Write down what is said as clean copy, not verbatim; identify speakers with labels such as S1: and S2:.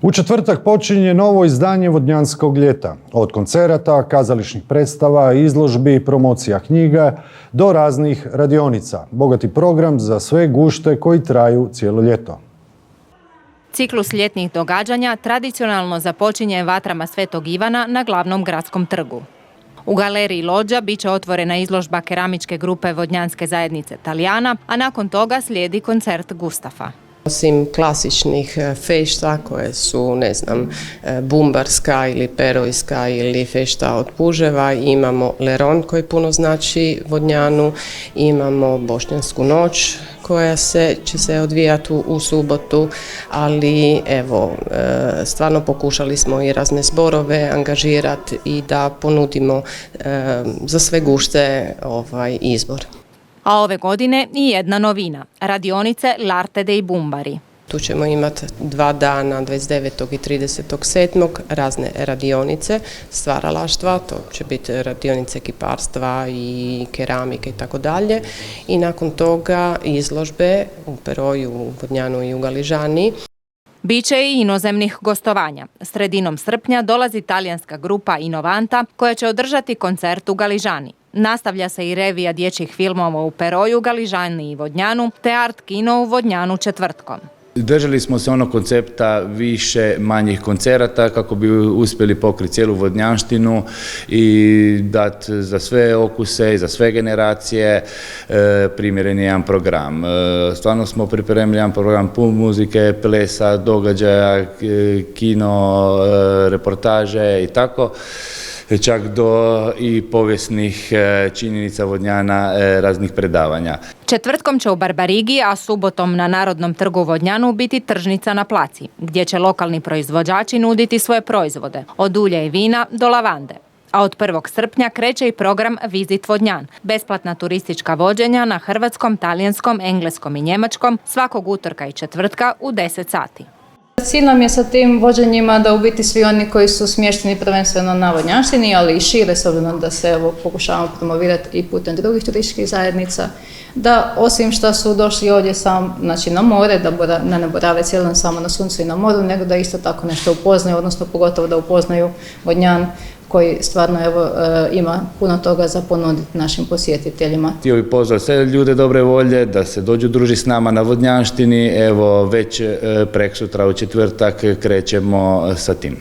S1: U četvrtak počinje novo izdanje Vodnjanskog ljeta. Od koncerata, kazališnih predstava, izložbi, promocija knjiga do raznih radionica. Bogati program za sve gušte koji traju cijelo ljeto.
S2: Ciklus ljetnih događanja tradicionalno započinje vatrama Svetog Ivana na glavnom gradskom trgu. U galeriji Lođa bit će otvorena izložba keramičke grupe Vodnjanske zajednice Talijana, a nakon toga slijedi koncert Gustafa.
S3: Osim klasičnih fešta koje su, bumbarska ili perojska ili fešta od puževa, imamo Leron koji puno znači Vodnjanu, imamo Bošnjansku noć koja će se odvijati u subotu, ali evo, stvarno pokušali smo i razne zborove angažirati i da ponudimo za sve gušte izbor.
S2: A ove godine i jedna novina, radionice L'Arte dei Bumbari.
S3: Tu ćemo imati 2 dana, 29. i 30.7. razne radionice stvaralaštva, to će biti radionice kiparstva i keramike i tako dalje. I nakon toga izložbe u Peroju, u Vodnjanu i u Galižani.
S2: Biće i inozemnih gostovanja. Sredinom srpnja dolazi talijanska grupa Inovanta koja će održati koncert u Galižani. Nastavlja se i revija dječjih filmova u Peroju, Galižani i Vodnjanu, te art kino u Vodnjanu četvrtkom.
S4: Držali smo se onog koncepta više manjih koncerata kako bi uspjeli pokriti cijelu vodnjanštinu i dati za sve okuse i za sve generacije primjeren jedan program. Stvarno smo pripremili jedan program pun muzike, plesa, događaja, kino, reportaže i tako. Čak do i povijesnih činjenica Vodnjana, raznih predavanja.
S2: Četvrtkom će u Barbarigi, a subotom na Narodnom trgu Vodnjanu biti tržnica na placi, gdje će lokalni proizvođači nuditi svoje proizvode, od ulja i vina do lavande. A od 1. srpnja kreće i program Visit Vodnjan, besplatna turistička vođenja na hrvatskom, talijanskom, engleskom i njemačkom svakog utorka i četvrtka u 10 sati.
S5: Cilj nam je sa tim vođenjima da u biti svi oni koji su smješteni prvenstveno na Vodnjanštini, ali i šire, s obzirom da se pokušavamo promovirati i putem drugih turističkih zajednica, da osim što su došli ovdje na more, da ne borave cijelo dan samo na suncu i na moru, nego da isto tako nešto upoznaju, odnosno pogotovo da upoznaju Vodnjan koji stvarno ima puno toga za ponuditi našim posjetiteljima.
S4: Htio bih pozvati sve ljude dobre volje da se dođu družiti s nama na Vodnjanštini. Evo već preksutra u četvrtak krećemo sa tim.